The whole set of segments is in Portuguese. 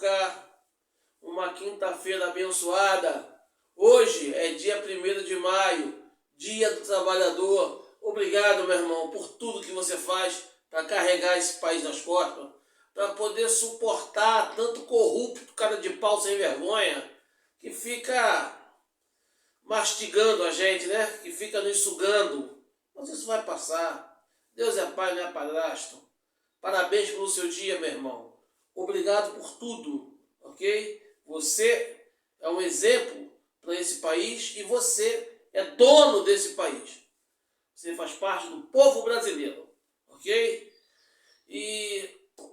cá. Uma quinta-feira abençoada. Hoje é dia 1º de maio, Dia do Trabalhador. Obrigado, meu irmão, por tudo que você faz para carregar esse país nas costas, para poder suportar tanto corrupto, cara de pau sem vergonha, que fica mastigando a gente, né? Que fica nos sugando. Mas isso vai passar. Deus é pai, não é padrasto. Parabéns pelo seu dia, meu irmão. Obrigado por tudo, ok? Você é um exemplo para esse país e você é dono desse país. Você faz parte do povo brasileiro, ok? E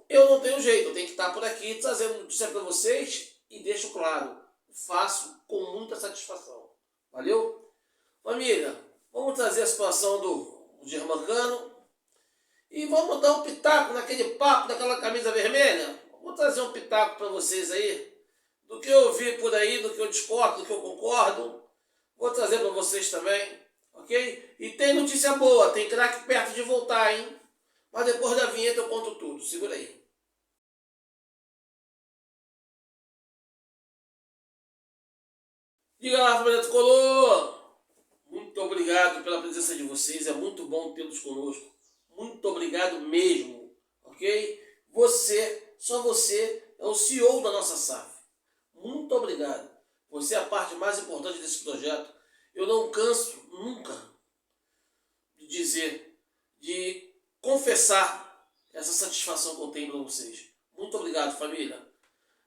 eu não tenho jeito, eu tenho que estar por aqui trazendo notícia para vocês e deixo claro, faço com muita satisfação. Valeu? Família, vamos trazer a situação do Germancano e vamos dar um pitaco naquele papo daquela camisa vermelha. Vou trazer um pitaco para vocês aí, do que eu vi por aí, do que eu discordo, do que eu concordo. Vou trazer para vocês também, ok? E tem notícia boa, tem craque perto de voltar, hein? Mas depois da vinheta eu conto tudo, segura aí. Diga lá, família Tricolor! Muito obrigado pela presença de vocês, é muito bom tê-los conosco. Muito obrigado mesmo, ok? Você, só você, é o CEO da nossa SAF. Muito obrigado. Você é a parte mais importante desse projeto. Eu não canso nunca de dizer, de confessar essa satisfação que eu tenho para vocês. Muito obrigado, família.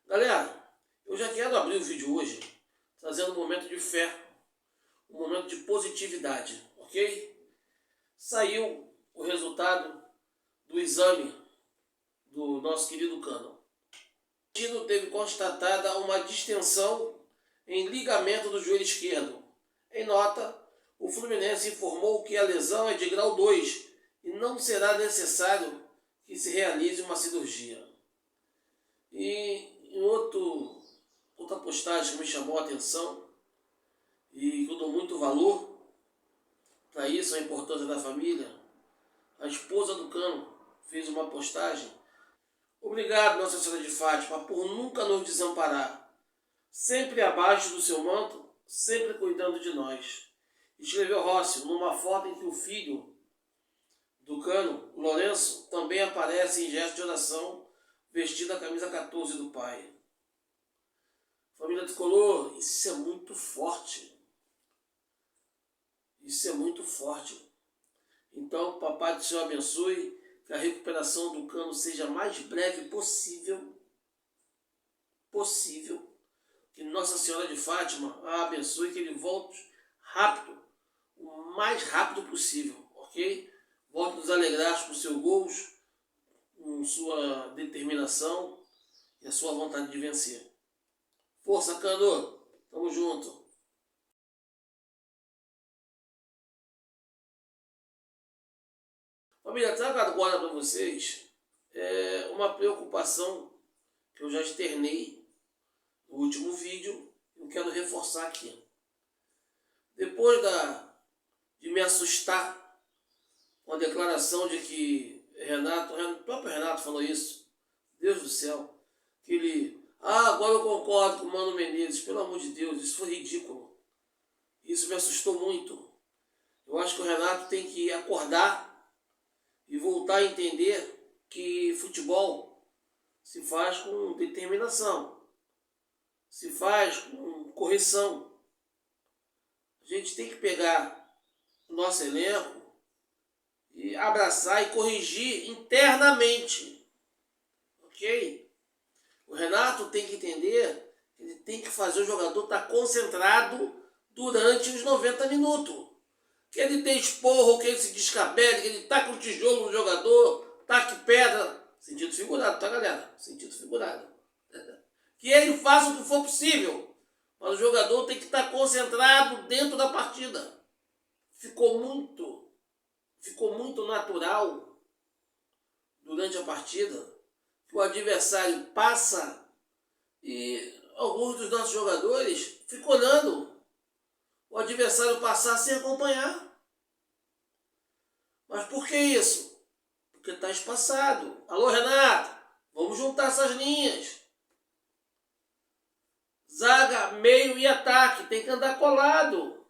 Galera, eu já quero abrir o vídeo hoje trazendo um momento de fé, um momento de positividade, ok? Saiu o resultado do exame do nosso querido Cano. O tiro teve constatada uma distensão em ligamento do joelho esquerdo. Em nota, o Fluminense informou que a lesão é de grau 2 e não será necessário que se realize uma cirurgia. E em outra postagem que me chamou a atenção e que eu dou muito valor para isso, a importância da família, a esposa do Cano fez uma postagem. Obrigado, Nossa Senhora de Fátima, por nunca nos desamparar, sempre abaixo do seu manto, sempre cuidando de nós. Escreveu Rócio numa foto em que o filho do Cano, Lourenço, também aparece em gesto de oração, vestido a camisa 14 do pai. Família Tricolor, isso é muito forte. Isso é muito forte. Então, papai do Senhor abençoe, que a recuperação do Cano seja a mais breve possível. Que Nossa Senhora de Fátima a abençoe, que ele volte rápido, o mais rápido possível, ok? Volte nos alegrar com seus gols, com sua determinação e a sua vontade de vencer. Força, Cano! Tamo junto! Família, trago agora para vocês uma preocupação que eu já externei no último vídeo e eu quero reforçar aqui. Depois de me assustar com a declaração de que o próprio Renato falou isso, Deus do céu, que ele, agora eu concordo com o Mano Menezes, pelo amor de Deus, isso foi ridículo. Isso me assustou muito. Eu acho que o Renato tem que acordar e voltar a entender que futebol se faz com determinação, se faz com correção. A gente tem que pegar o nosso elenco e abraçar e corrigir internamente, ok? O Renato tem que entender que ele tem que fazer o jogador estar concentrado durante os 90 minutos. Que ele dê esporro, que ele se descabele, que ele taque um tijolo no jogador, taque pedra. Sentido figurado, tá, galera? Sentido figurado. Que ele faça o que for possível. Mas o jogador tem que estar concentrado dentro da partida. Ficou muito natural durante a partida que o adversário passa e alguns dos nossos jogadores ficam olhando o adversário passar sem acompanhar. Mas por que isso? Porque está espaçado. Alô, Renato, vamos juntar essas linhas. meio e ataque. Tem que andar colado.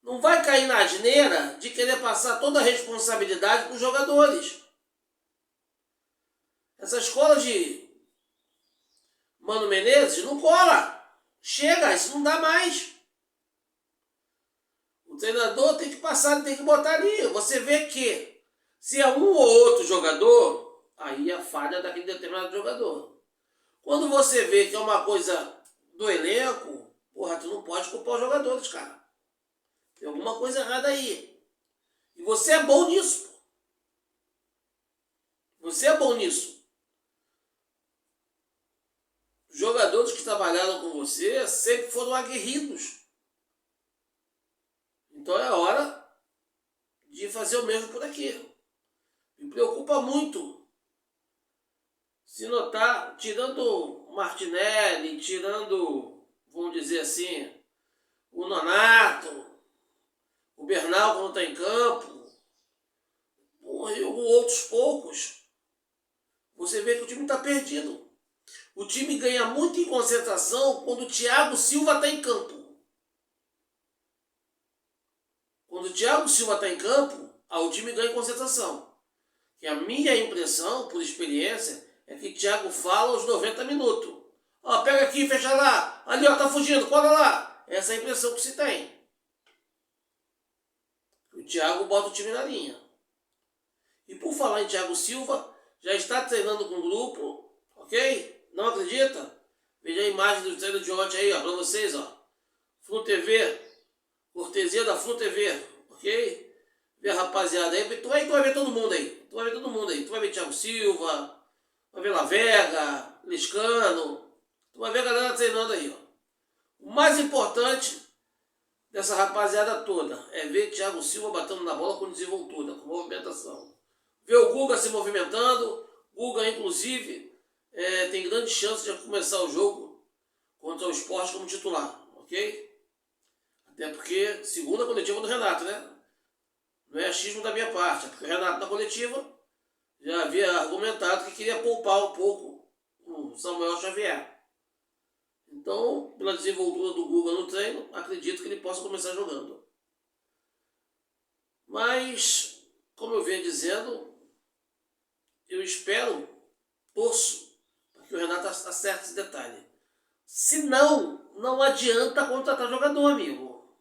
Não vai cair na asneira de querer passar toda a responsabilidade para os jogadores. Essa escola de Mano Menezes não cola. Chega, isso não dá mais. O treinador tem que passar, tem que botar ali. Você vê que se é um ou outro jogador, aí a falha é daquele determinado jogador. Quando você vê que é uma coisa do elenco, porra, tu não pode culpar os jogadores, cara. Tem alguma coisa errada aí. E você é bom nisso. Você é bom nisso. Os jogadores que trabalharam com você sempre foram aguerridos. Então é hora de fazer o mesmo por aqui. Me preocupa muito se notar, tirando o Martinelli, tirando, vamos dizer assim, o Nonato, o Bernal quando está em campo, e outros poucos, você vê que o time está perdido. O time ganha muito em concentração quando o Thiago Silva está em campo. Quando o Thiago Silva está em campo, o time ganha em concentração. E a minha impressão, por experiência, é que o Thiago fala aos 90 minutos. Ó, pega aqui, fecha lá. Ali, ó, tá fugindo, cola lá. Essa é a impressão que se tem. O Thiago bota o time na linha. E por falar em Thiago Silva, já está treinando com o grupo, ok? Não acredita? Veja a imagem do treino de ontem aí, ó, pra vocês, ó. Flu TV, cortesia da Flu TV, ok? Vê a rapaziada aí, tu vai ver todo mundo aí. Tu vai ver todo mundo aí. Tu vai ver Thiago Silva, vai ver Lavega, Liscano. Tu vai ver a galera treinando aí, ó. O mais importante dessa rapaziada toda é ver Thiago Silva batendo na bola com desenvoltura, com movimentação. Ver o Guga se movimentando. Guga, inclusive, tem grande chance de começar o jogo contra o Sport como titular, ok? Até porque, segundo a coletiva do Renato, né? Não é achismo da minha parte, é porque o Renato na coletiva já havia argumentado que queria poupar um pouco o Samuel Xavier. Então, pela desenvoltura do Guga no treino, acredito que ele possa começar jogando. Mas, como eu venho dizendo, eu espero, torço, para que o Renato acerte esse detalhe. Se não adianta contratar jogador, amigo.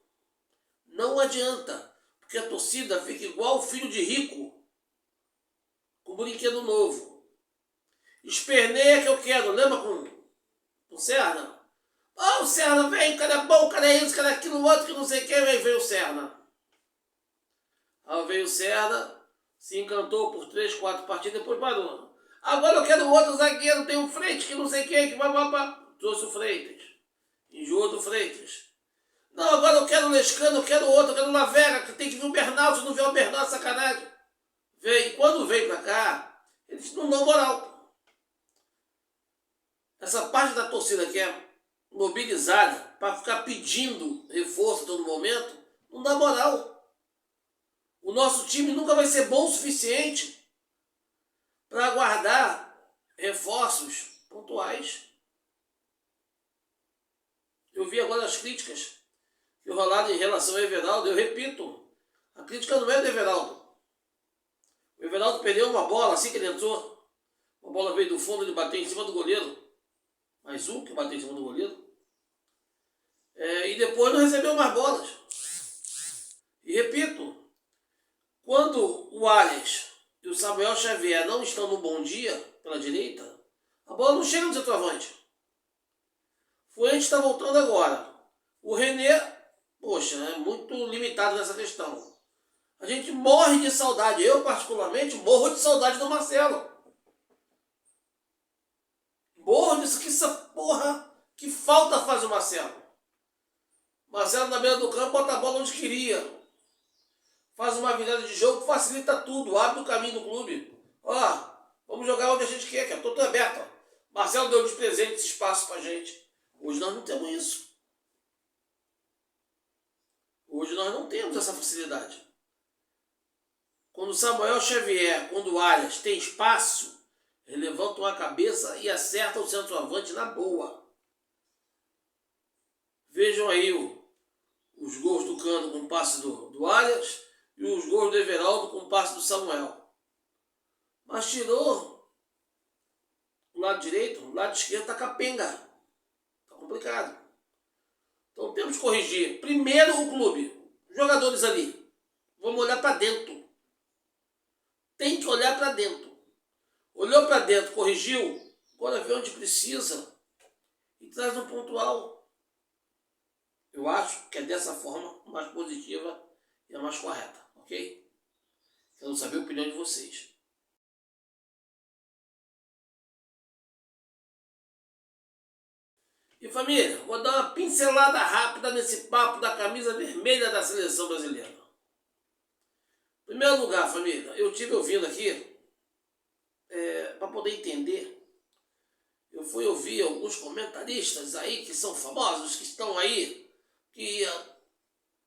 Não adianta. Porque a torcida fica igual o filho de rico com brinquedo novo. Esperneia que eu quero. Lembra com o Serna? O Serna vem, o cara é bom, o cara é isso, o cara é aquilo, outro que não sei o que, veio o Serna. Aí veio o Serna, se encantou por 3, 4 partidas, depois parou. Agora eu quero outro zagueiro, tem o Freitas, que não sei quem, que babá. Trouxe o Freitas. Enjoou do Freitas. Não, agora eu quero o Lescano, eu quero outro, eu quero o Lavega, que tem que vir o Bernal, se não vier o Bernal, sacanagem. Veio. E quando veio pra cá, eles não dão moral. Essa parte da torcida que é mobilizada para ficar pedindo reforço a todo momento, não dá moral. O nosso time nunca vai ser bom o suficiente para aguardar reforços pontuais. Eu vi agora as críticas que rolaram em relação ao Everaldo. Eu repito, a crítica não é do Everaldo. O Everaldo perdeu uma bola assim que ele entrou. Uma bola veio do fundo, ele bateu em cima do goleiro. Mais um que bateu em cima do goleiro. E depois não recebeu mais bolas. E repito, quando o Alex e o Samuel Xavier não estão no bom dia pela direita, a bola não chega no centroavante. O Fuentes está voltando agora. O René, poxa, é muito limitado nessa questão. A gente morre de saudade. Eu, particularmente, morro de saudade do Marcelo. Morro disso, que essa porra, que falta faz o Marcelo. Marcelo na beira do campo bota a bola onde queria. Faz uma virada de jogo, facilita tudo, abre o caminho do clube. Vamos jogar onde a gente quer, que é tudo aberto. Marcelo deu de presente esse espaço pra gente. Hoje nós não temos isso. Hoje nós não temos essa facilidade. Quando o Samuel Xavier, quando o Arias tem espaço, ele levanta uma cabeça e acerta o centroavante na boa. Quando o Samuel Xavier tem espaço, ele levanta uma cabeça e acerta o centroavante na boa. Quando o Arias tem espaço, ele levanta uma cabeça e acerta o centroavante na boa. Vejam aí os gols do Cano com passe do Arias e os gols do Everaldo com passe do Samuel. Mas tirou o lado direito, o lado esquerdo tá capenga. Tá complicado. Então temos que corrigir. Primeiro o clube, os jogadores ali. Vamos olhar para dentro. Tem que olhar para dentro. Olhou para dentro, corrigiu, agora vê onde precisa e traz um pontual. Eu acho que é dessa forma mais positiva e a mais correta, ok? Quero saber a opinião de vocês. E família, vou dar uma pincelada rápida nesse papo da camisa vermelha da seleção brasileira. Em primeiro lugar, família, eu tive ouvindo aqui, para poder entender, eu fui ouvir alguns comentaristas aí que são famosos, que estão aí, que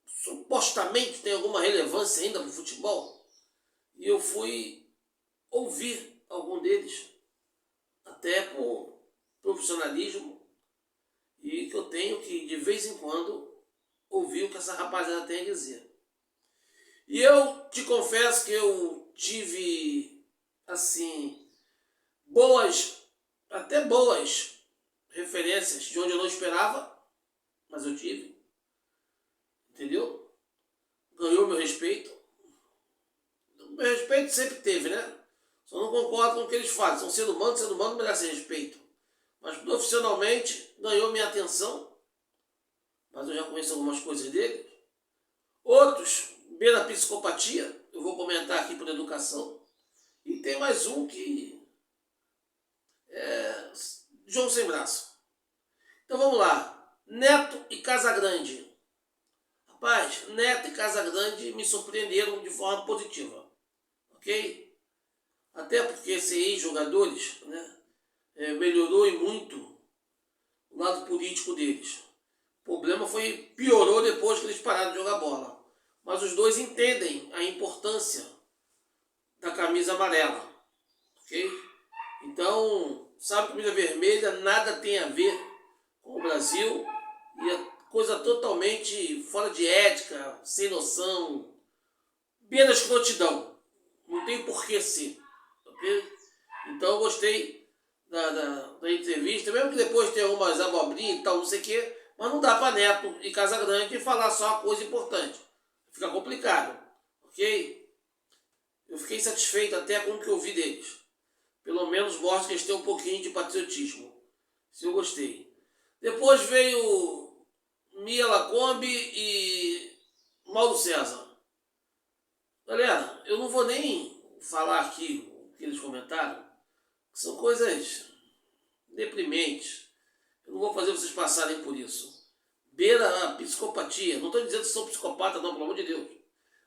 supostamente tem alguma relevância ainda para o futebol, e eu fui ouvir algum deles, até por profissionalismo, e que eu tenho que, de vez em quando, ouvir o que essa rapaziada tem a dizer. E eu te confesso que eu tive, assim, até boas referências de onde eu não esperava, mas eu tive. Entendeu? Ganhou meu respeito. Meu respeito sempre teve, né? Só não concordo com o que eles fazem. São ser humano merece respeito. Mas profissionalmente ganhou minha atenção. Mas eu já conheço algumas coisas dele. Outros, beira psicopatia. Eu vou comentar aqui por educação. E tem mais um que é João Sem Braço. Então vamos lá. Neto e Casagrande. Rapaz, Neto e Casagrande me surpreenderam de forma positiva. Ok? Até porque esses ex-jogadores, né, melhorou e muito o lado político deles. O problema piorou depois que eles pararam de jogar bola. Mas os dois entendem a importância da camisa amarela. Ok? Então, sabe, camisa vermelha nada tem a ver com o Brasil e é coisa totalmente fora de ética, sem noção, beira escrotidão. Não tem por que ser. Ok? Então eu gostei da entrevista, mesmo que depois tenha umas abobrinhas e tal, não sei o quê, mas não dá para Neto e Casagrande falar só a coisa importante. Fica complicado. Ok? Eu fiquei satisfeito até com o que eu vi deles. Pelo menos mostra que eles têm um pouquinho de patriotismo. Isso eu gostei. Depois veio Mia Lacombe e Mauro César. Galera, eu não vou nem falar aqui o que eles comentaram, que são coisas deprimentes. Eu não vou fazer vocês passarem por isso. Beira a psicopatia. Não estou dizendo que são psicopatas, não, pelo amor de Deus.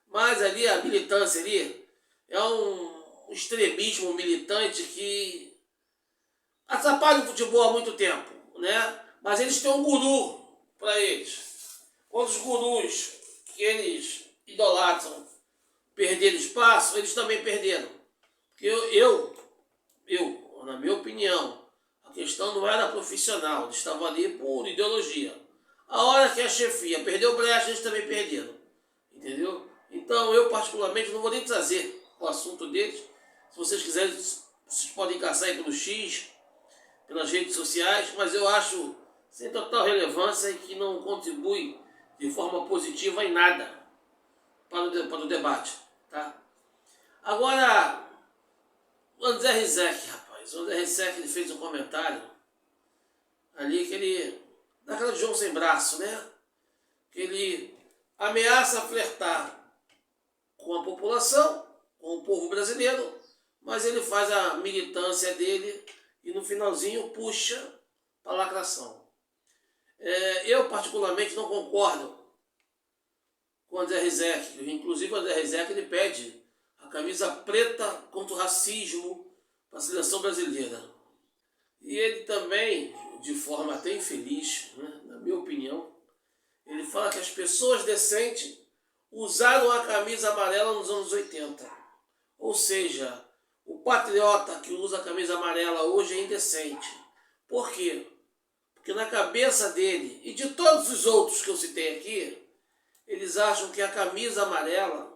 Mas ali, a militância ali, é um extremismo militante que atrapalha o futebol há muito tempo, né? Mas eles têm um guru para eles. Quando os gurus que eles idolatram perderam espaço, eles também perderam. Porque eu, na minha opinião, a questão não era profissional, eles estavam ali por ideologia. A hora que a chefia perdeu brecha, eles também perderam. Entendeu? Então eu particularmente não vou nem trazer o assunto deles. Se vocês quiserem, vocês podem caçar aí pelo X, pelas redes sociais, mas eu acho sem total relevância e que não contribui de forma positiva em nada para o debate. Tá? Agora, o André Rizek, rapaz. O André Rizek, ele fez um comentário ali que ele... daquela de João Sem Braço, né? Que ele ameaça flertar com a população, com o povo brasileiro, mas ele faz a militância dele e no finalzinho puxa para a lacração. Eu particularmente não concordo com o André Rizek. Inclusive o André Rizek ele pede a camisa preta contra o racismo para a seleção brasileira. E ele também, de forma até infeliz, né, na minha opinião, ele fala que as pessoas decentes usaram a camisa amarela nos anos 80. Ou seja, o patriota que usa a camisa amarela hoje é indecente. Por quê? Porque Porque na cabeça dele e de todos os outros que eu citei aqui, eles acham que a camisa amarela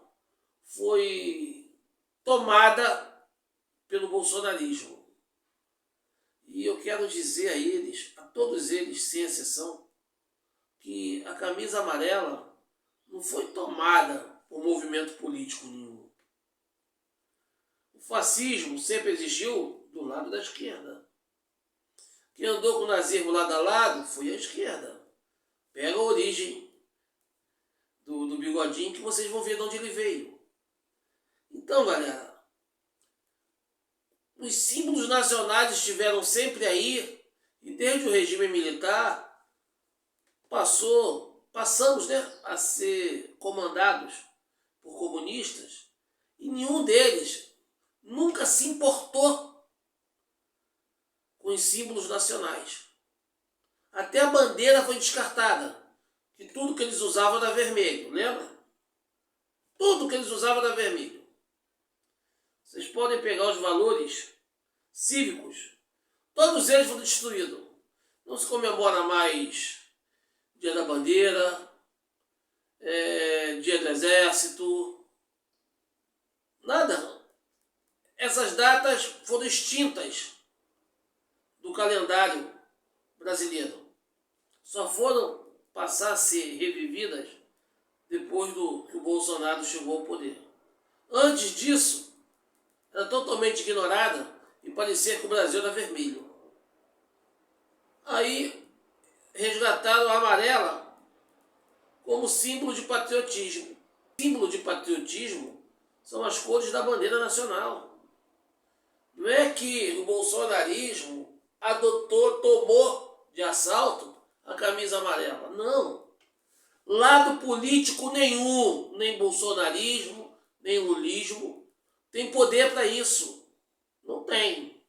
foi tomada pelo bolsonarismo. E eu quero dizer a eles, a todos eles, sem exceção, que a camisa amarela não foi tomada por movimento político nenhum. O fascismo sempre existiu do lado da esquerda. Quem andou com o nazismo lado a lado foi a esquerda. Pega a origem do bigodinho que vocês vão ver de onde ele veio. Então, galera, os símbolos nacionais estiveram sempre aí e desde o regime militar passamos, né, a ser comandados por comunistas e nenhum deles nunca se importou com os símbolos nacionais. Até a bandeira foi descartada, que tudo que eles usavam era vermelho, lembra? Tudo que eles usavam era vermelho. Vocês podem pegar os valores cívicos, todos eles foram destruídos. Não se comemora mais Dia da Bandeira, Dia do Exército, nada. Essas datas foram extintas do calendário brasileiro. Só foram passar a ser revividas depois que o Bolsonaro chegou ao poder. Antes disso, era totalmente ignorada e parecia que o Brasil era vermelho. Aí resgataram a amarela como símbolo de patriotismo. Símbolo de patriotismo são as cores da bandeira nacional. Não é que o bolsonarismo tomou de assalto a camisa amarela. Não. Lado político nenhum, nem bolsonarismo, nem lulismo, tem poder para isso. Não tem.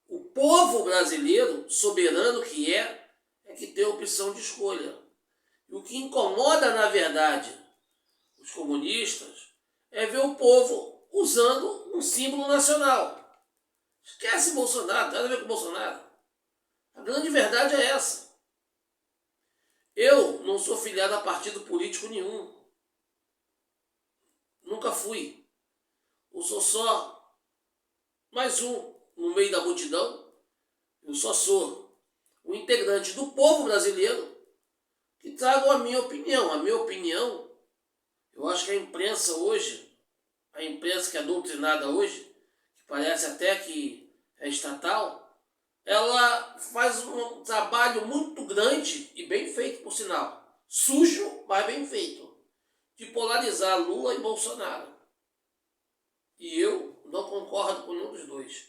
O povo brasileiro, soberano que é que tem opção de escolha. E o que incomoda, na verdade, os comunistas é ver o povo usando um símbolo nacional. Esquece Bolsonaro, não tem nada a ver com Bolsonaro. A grande verdade é essa. Eu não sou filiado a partido político nenhum. Nunca fui. Eu sou só mais um no meio da multidão. Eu só sou um integrante do povo brasileiro que trago a minha opinião. A minha opinião, eu acho que a imprensa hoje, a imprensa que é doutrinada hoje, que parece até que é estatal, ela faz um trabalho muito grande e bem feito, por sinal. Sujo, mas bem feito. De polarizar Lula e Bolsonaro. E eu não concordo com nenhum dos dois.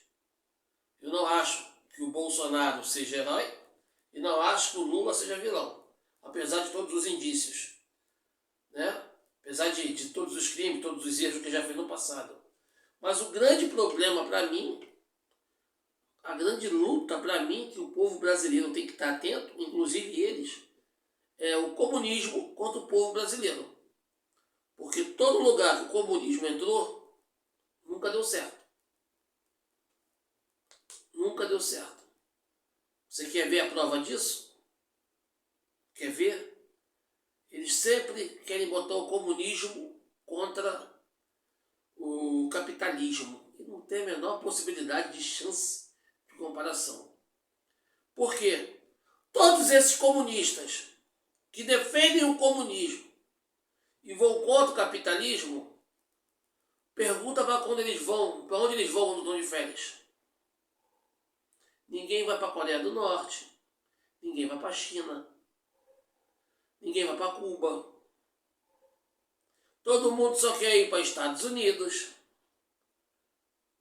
Eu não acho que o Bolsonaro seja herói e não acho que o Lula seja vilão. Apesar de todos os indícios. Né? Apesar de todos os crimes, todos os erros que já fez no passado. Mas o grande problema para mim, a grande luta para mim que o povo brasileiro tem que estar atento, inclusive eles, é o comunismo contra o povo brasileiro. Porque todo lugar que o comunismo entrou, nunca deu certo. Nunca deu certo. Você quer ver a prova disso? Quer ver? Eles sempre querem botar o comunismo contra o capitalismo. E não tem a menor possibilidade de chance de comparação. Por quê? Todos esses comunistas que defendem o comunismo e vão contra o capitalismo, pergunta para onde eles vão quando estão de férias. Ninguém vai para a Coreia do Norte, ninguém vai para a China, ninguém vai para Cuba. Todo mundo só quer ir para Estados Unidos,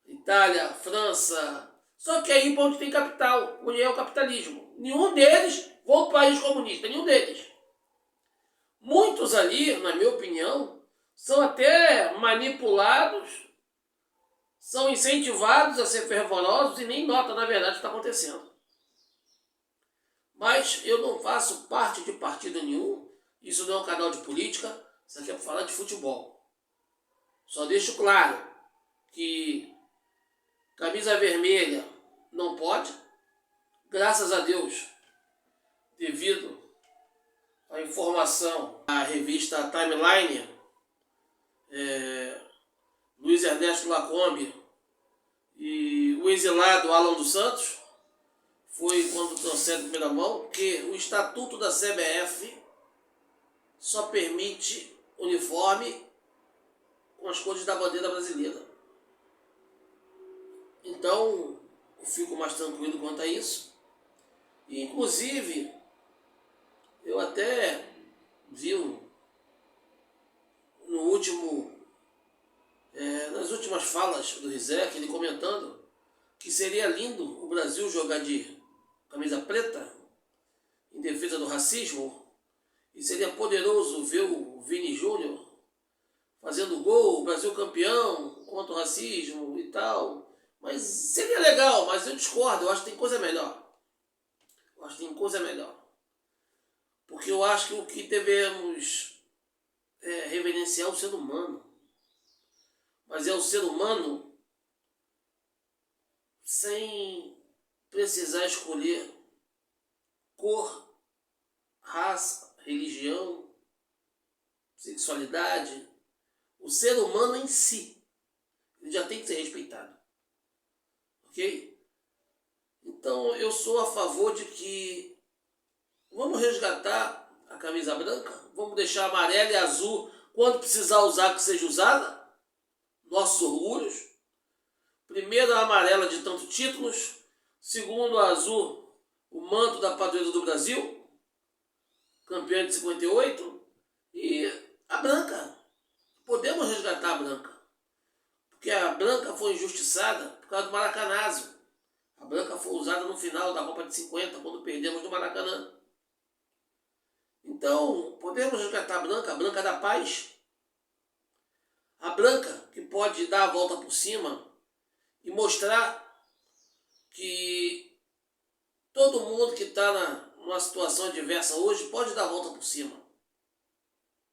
Itália, França, só quer ir para onde tem capital, onde é o capitalismo. Nenhum deles vão para o país comunista, nenhum deles. Muitos ali, na minha opinião, são até manipulados, são incentivados a ser fervorosos e nem notam, na verdade, o que está acontecendo. Mas eu não faço parte de partido nenhum, isso não é um canal de política, isso aqui é para falar de futebol. Só deixo claro que camisa vermelha não pode, Graças a Deus, devido à informação da revista Timeline, Luiz Ernesto Lacombe e o exilado Alan dos Santos, foi quando trouxeram em primeira mão que o Estatuto da CBF só permite uniforme com as cores da bandeira brasileira. Então, eu fico mais tranquilo quanto a isso. E, inclusive, eu até vi nas últimas falas do Rizek, ele comentando que seria lindo o Brasil jogar de camisa preta em defesa do racismo, e seria poderoso ver o Vini Júnior fazendo gol, o Brasil campeão contra o racismo e tal. Mas seria legal, mas eu discordo, eu acho que tem coisa melhor. Porque eu acho que o que devemos reverenciar é o ser humano. Mas é o ser humano sem precisar escolher cor, raça, religião, sexualidade. O ser humano em si, ele já tem que ser respeitado. Ok? Então eu sou a favor de que vamos resgatar a camisa branca, vamos deixar amarela e azul quando precisar usar, que seja usada. Nossos orgulhos. Primeiro a amarela de tantos títulos, segundo a azul, o manto da padroeira do Brasil, campeã de 58, e a branca. Podemos resgatar a branca, porque a branca foi injustiçada por causa do maracanazo. A branca foi usada no final da Copa de 50, quando perdemos no Maracanã. Então, podemos resgatar a branca da paz, a branca que pode dar a volta por cima e mostrar que todo mundo que está numa situação adversa hoje pode dar a volta por cima.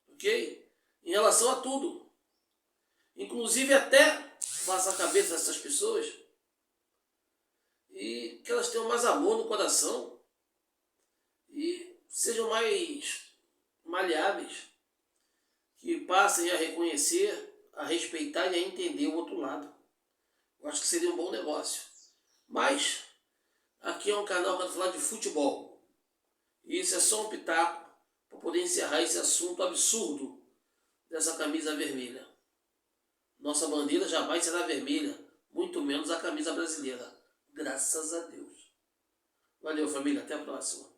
Ok? Em relação a tudo. Inclusive até passar a cabeça dessas pessoas e que elas tenham mais amor no coração e sejam mais maleáveis, que passem a reconhecer, a respeitar e a entender o outro lado. Eu acho que seria um bom negócio. Mas aqui é um canal para falar de futebol. E isso é só um pitaco para poder encerrar esse assunto absurdo dessa camisa vermelha. Nossa bandeira jamais será vermelha, muito menos a camisa brasileira. Graças a Deus. Valeu, família. Até a próxima.